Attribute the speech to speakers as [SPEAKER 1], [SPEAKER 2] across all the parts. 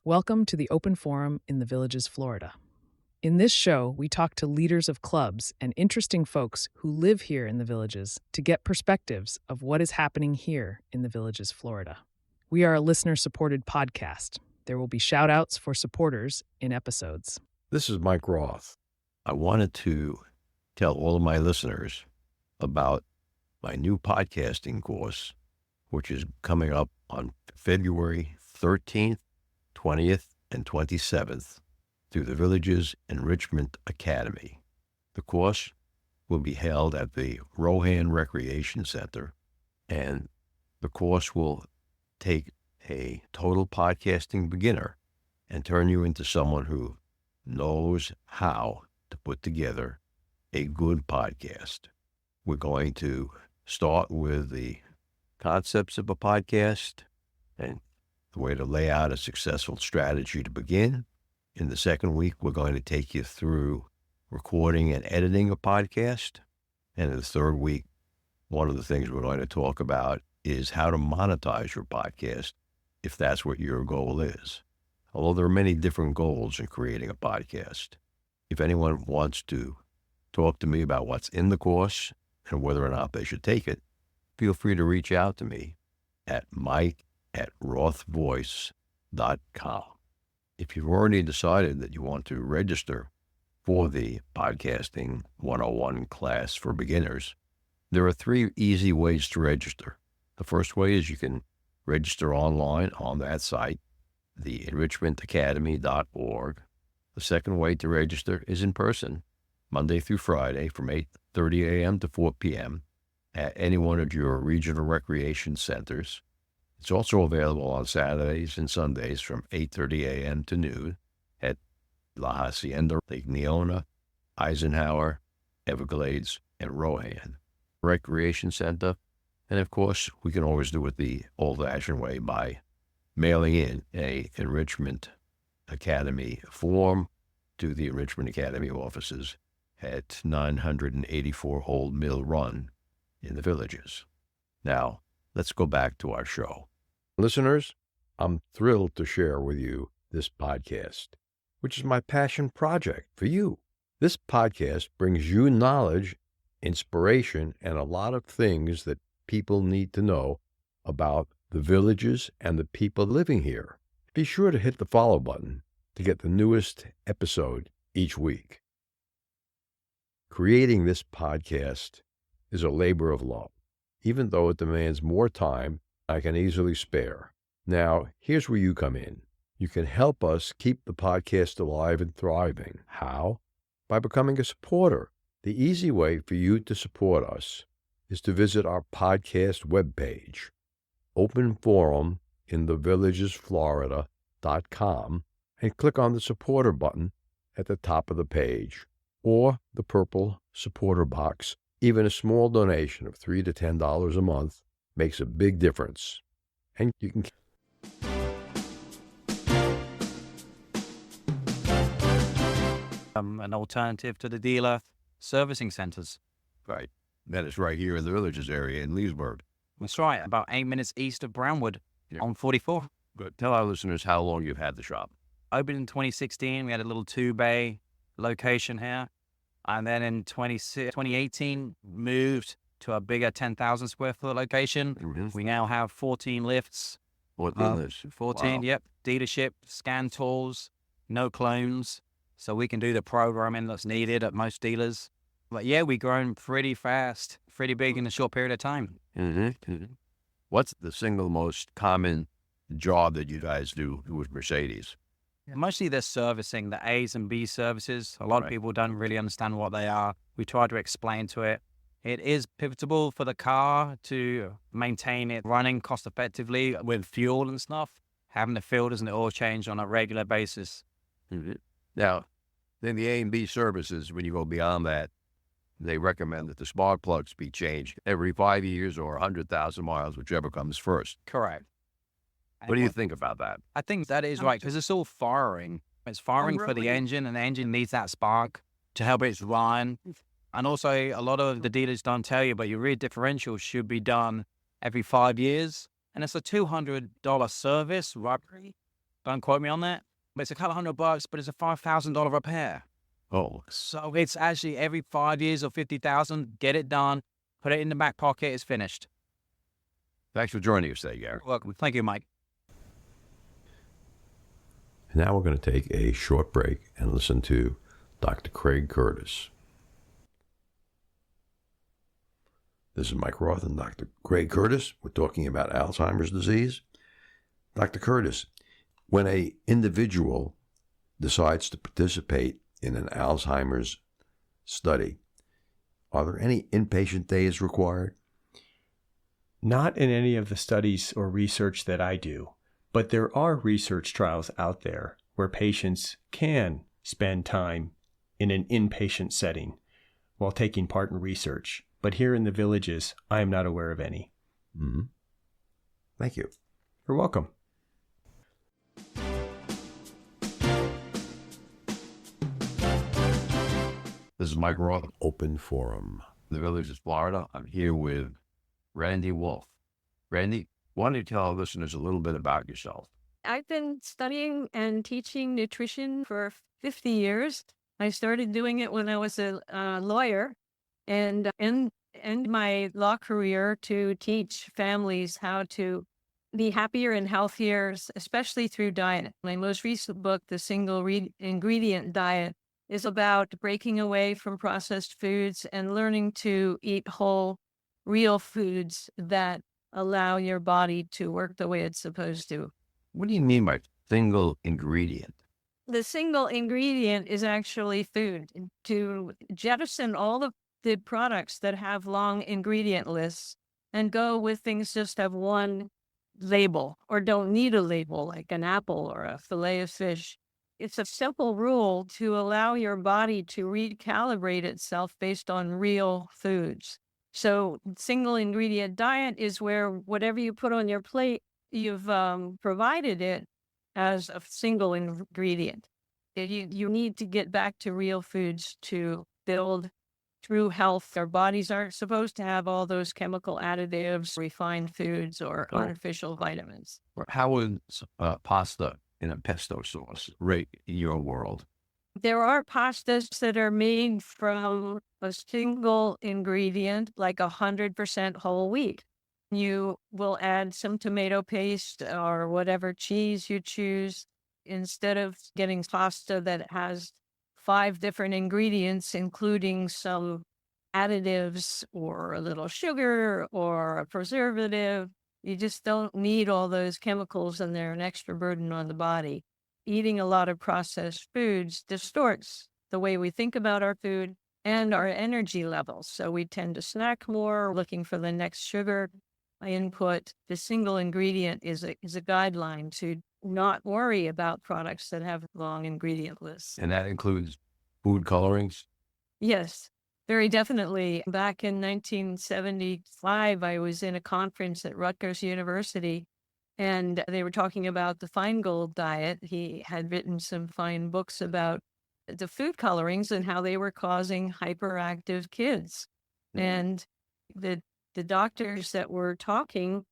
[SPEAKER 1] Welcome to the Open Forum in the Villages, Florida. In this show, we talk to leaders of clubs and interesting folks who live here in the Villages to get perspectives of what is happening here in the Villages, Florida. We are a listener-supported podcast. There will be shout-outs for supporters in episodes.
[SPEAKER 2] This is Mike Roth. I wanted to tell all of my listeners about my new podcasting course, which is coming up on February 13th, 20th, and 27th through the Villages Enrichment Academy. The course will be held at the Roth Recreation Center, and the course will take a total podcasting beginner and turn you into someone who knows how to put together a good podcast. We're going to start with the concepts of a podcast and the way to lay out a successful strategy to begin. In the second week, we're going to take you through recording and editing a podcast. And in the third week, one of the things we're going to talk about is how to monetize your podcast, if that's what your goal is. Although there are many different goals in creating a podcast. If anyone wants to talk to me about what's in the course and whether or not they should take it, feel free to reach out to me at mike@rothvoice.com. If you've already decided that you want to register for the Podcasting 101 class for beginners, there are 3 easy ways to register. The first way is you can register online on that site, theenrichmentacademy.org. The second way to register is in person, Monday through Friday from 8:30 a.m. to 4 p.m. at any one of your regional recreation centers. It's also available on Saturdays and Sundays from 8:30 a.m. to noon at La Hacienda, Lake Neona, Eisenhower, Everglades, and Rohan Recreation Center. And of course, we can always do it the old-fashioned way by mailing in a Enrichment Academy form to the Enrichment Academy offices at 984 Old Mill Run in the Villages. Now, let's go back to our show. Listeners, I'm thrilled to share with you this podcast, which is my passion project for you. This podcast brings you knowledge, inspiration, and a lot of things that people need to know about the Villages and the people living here. Be sure to hit the follow button to get the newest episode each week. Creating this podcast is a labor of love, even though it demands more time I can easily spare. Now, here's where you come in. You can help us keep the podcast alive and thriving. How? By becoming a supporter. The easy way for you to support us is to visit our podcast webpage, openforuminthevillagesflorida.com, and click on the supporter button at the top of the page, or the purple supporter box. Even a small donation of $3 to $10 a month makes a big difference. And you can...
[SPEAKER 3] An alternative to the dealer servicing centers.
[SPEAKER 2] Right. That is right here in the Villages area in Leesburg.
[SPEAKER 3] That's right, about 8 minutes east of Brownwood on 44.
[SPEAKER 2] Good. Tell our listeners how long you've had the shop.
[SPEAKER 3] Opened in 2016. We had a little 2-bay location here. And then in 2018, moved to a bigger 10,000 square foot location.
[SPEAKER 2] Mm-hmm.
[SPEAKER 3] We now have 14 lifts.
[SPEAKER 2] 14
[SPEAKER 3] 14,
[SPEAKER 2] wow.
[SPEAKER 3] Yep. Dealership, scan tools, no clones. So we can do the programming that's needed at most dealers. But yeah, we've grown pretty fast, pretty big in a short period of time.
[SPEAKER 2] Mm-hmm. Mm-hmm. What's the single most common job that you guys do with Mercedes?
[SPEAKER 3] Mostly they're servicing the A's and B services. A lot of people don't really understand what they are. We try to explain to it. It is pivotal for the car to maintain it running cost effectively with fuel and stuff, having the filters and the oil change on a regular basis.
[SPEAKER 2] Mm-hmm. Now, then the A and B services, when you go beyond that, they recommend that the spark plugs be changed every 5 years or 100,000 miles, whichever comes first.
[SPEAKER 3] Correct.
[SPEAKER 2] What do you think about that?
[SPEAKER 3] I think that is right, because it's all firing. It's firing for the engine, and the engine needs that spark to help it run. And also, a lot of the dealers don't tell you, but your rear differential should be done every 5 years. And it's a $200 service, right? Don't quote me on that. But it's a couple $100, but it's a $5,000 repair.
[SPEAKER 2] Oh,
[SPEAKER 3] So it's actually every 5 years or 50,000, get it done, put it in the back pocket, it's finished.
[SPEAKER 2] thanks for joining us today, Gary.
[SPEAKER 3] Welcome. Thank you, Mike.
[SPEAKER 2] Now we're going to take a short break and listen to Dr. Craig Curtis. This is Mike Roth and Dr. Craig Curtis. We're talking about Alzheimer's disease. Dr. Curtis, when an individual decides to participate in an Alzheimer's study, are there any inpatient days required?
[SPEAKER 4] Not in any of the studies or research that I do, but there are research trials out there where patients can spend time in an inpatient setting while taking part in research. But here in the villages, I am not aware of any.
[SPEAKER 2] Mm-hmm. Thank you.
[SPEAKER 4] You're welcome.
[SPEAKER 2] This is Mike Roth, Open Forum. The Village is Florida. I'm here with Randy Wolf. Randy, why don't you tell our listeners a little bit about yourself?
[SPEAKER 5] I've been studying and teaching nutrition for 50 years. I started doing it when I was a lawyer and end my law career to teach families how to be happier and healthier, especially through diet. My most recent book, The Single Ingredient Diet, is about breaking away from processed foods and learning to eat whole, real foods that allow your body to work the way it's supposed to.
[SPEAKER 2] What do you mean by single ingredient?
[SPEAKER 5] The single ingredient is actually food. To jettison all of the products that have long ingredient lists and go with things just have one label or don't need a label, like an apple or a fillet of fish. It's a simple rule to allow your body to recalibrate itself based on real foods. So single ingredient diet is where whatever you put on your plate, you've provided it as a single ingredient. You need to get back to real foods to build true health. Our bodies aren't supposed to have all those chemical additives, refined foods, or artificial vitamins.
[SPEAKER 2] How is pasta in a pesto sauce rate in your world?
[SPEAKER 5] There are pastas that are made from a single ingredient, like 100% whole wheat. You will add some tomato paste or whatever cheese you choose. Instead of getting pasta that has 5 different ingredients, including some additives or a little sugar or a preservative, you just don't need all those chemicals and they're an extra burden on the body. Eating a lot of processed foods distorts the way we think about our food and our energy levels. So we tend to snack more, looking for the next sugar input. The single ingredient is a guideline to not worry about products that have long ingredient lists.
[SPEAKER 2] And that includes food colorings?
[SPEAKER 5] Yes, very definitely. Back in 1975, I was in a conference at Rutgers University, and they were talking about the Feingold diet. He had written some fine books about the food colorings and how they were causing hyperactive kids. Mm-hmm. And the doctors that were talking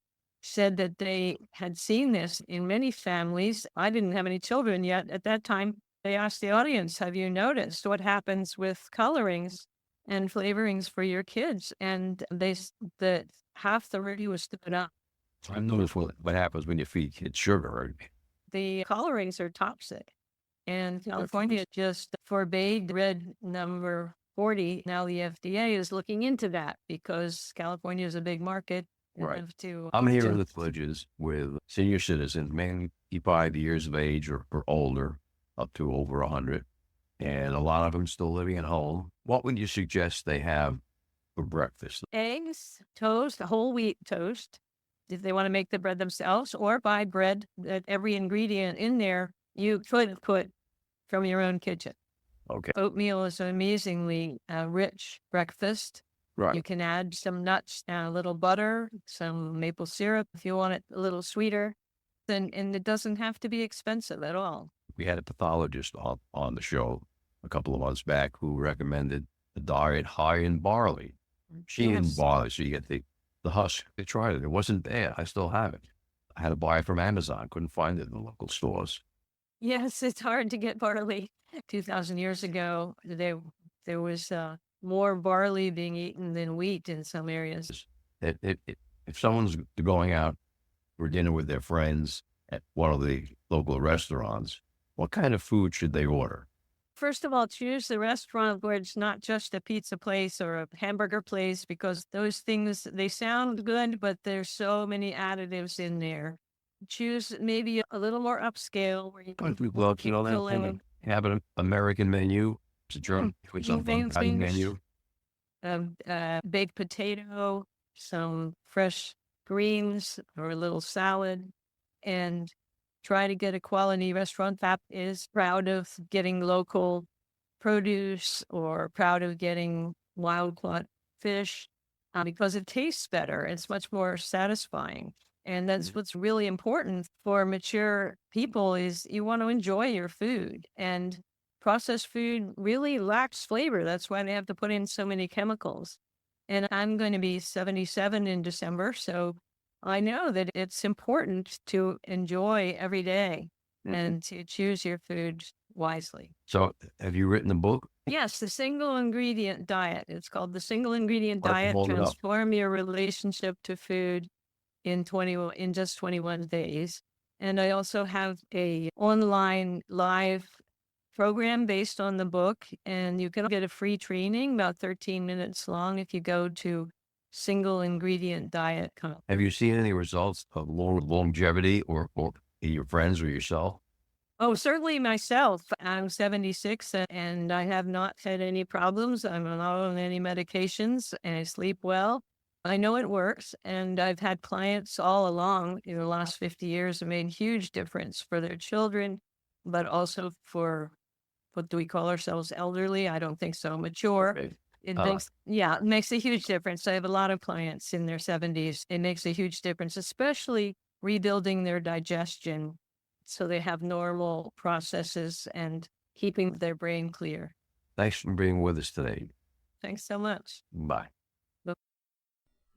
[SPEAKER 5] said that they had seen this in many families. I didn't have any children yet at that time. They asked the audience, have you noticed what happens with colorings and flavorings for your kids? And that half the room was stood up.
[SPEAKER 2] I've noticed what happens when you feed kids sugar.
[SPEAKER 5] The colorings are toxic. And California just forbade red number 40. Now the FDA is looking into that because California is a big market.
[SPEAKER 2] Right. I'm here in the villages with senior citizens, mainly 85 years of age or older, up to over 100. And a lot of them still living at home. What would you suggest they have for breakfast?
[SPEAKER 5] Eggs, toast, whole wheat toast, if they want to make the bread themselves, or buy bread that every ingredient in there you could put from your own kitchen.
[SPEAKER 2] Okay.
[SPEAKER 5] Oatmeal is an amazingly rich breakfast.
[SPEAKER 2] Right.
[SPEAKER 5] You can add some nuts, a little butter, some maple syrup if you want it a little sweeter. And it doesn't have to be expensive at all.
[SPEAKER 2] We had a pathologist on the show a couple of months back who recommended a diet high in barley. She in barley, so you get the husk. They tried it. It wasn't bad. I still have it. I had to buy it from Amazon. Couldn't find it in the local stores.
[SPEAKER 5] Yes, it's hard to get barley. 2,000 years ago, there was more barley being eaten than wheat in some areas.
[SPEAKER 2] If someone's going out for dinner with their friends at one of the local restaurants, what kind of food should they order?
[SPEAKER 5] First of all, choose the restaurant where it's not just a pizza place or a hamburger place, because those things, they sound good, but there's so many additives in there. Choose maybe a little more upscale where you can
[SPEAKER 2] Well,
[SPEAKER 5] keep
[SPEAKER 2] they
[SPEAKER 5] filling
[SPEAKER 2] have an American menu. It's a German with some
[SPEAKER 5] things,
[SPEAKER 2] Italian menu.
[SPEAKER 5] baked potato, some fresh greens or a little salad, and try to get a quality restaurant that is proud of getting local produce or proud of getting wild caught fish, because it tastes better. It's much more satisfying. And that's what's really important for mature people is you want to enjoy your food. And processed food really lacks flavor. That's why they have to put in so many chemicals. And I'm going to be 77 in December, so I know that it's important to enjoy every day and to choose your food wisely.
[SPEAKER 2] So have you written a book?
[SPEAKER 5] Yes, the single ingredient diet. It's called the single ingredient diet.
[SPEAKER 2] Hold it up.
[SPEAKER 5] Transform your relationship to food in just 21 days. And I also have a online live program based on the book, and you can get a free training about 13 minutes long if you go to singleingredient.diet.com.
[SPEAKER 2] Have you seen any results of longevity or your friends or yourself?
[SPEAKER 5] Oh, certainly myself. I'm 76 and I have not had any problems. I'm not on any medications and I sleep well. I know it works, and I've had clients all along in the last 50 years who made huge difference for their children, but also for, what do we call ourselves, elderly? I don't think so, mature.
[SPEAKER 2] Okay.
[SPEAKER 5] It makes a huge difference. I have a lot of clients in their 70s. It makes a huge difference, especially rebuilding their digestion so they have normal processes and keeping their brain clear.
[SPEAKER 2] Thanks for being with us today.
[SPEAKER 5] Thanks so much.
[SPEAKER 2] Bye.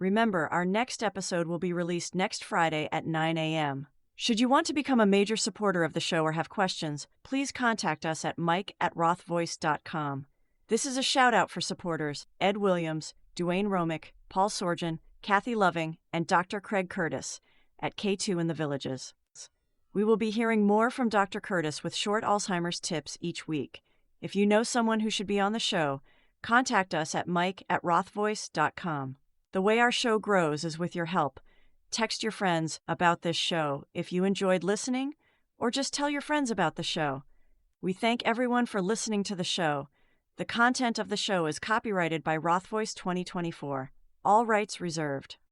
[SPEAKER 6] Remember, our next episode will be released next Friday at 9 a.m. Should you want to become a major supporter of the show or have questions, please contact us at mike@rothvoice.com. This is a shout-out for supporters Ed Williams, Duane Romick, Paul Sorgen, Kathy Loving, and Dr. Craig Curtis at K2 in the Villages. We will be hearing more from Dr. Curtis with short Alzheimer's tips each week. If you know someone who should be on the show, contact us at mike@rothvoice.com. The way our show grows is with your help. Text your friends about this show if you enjoyed listening, or just tell your friends about the show. We thank everyone for listening to the show. The content of the show is copyrighted by Roth Voice 2024. All rights reserved.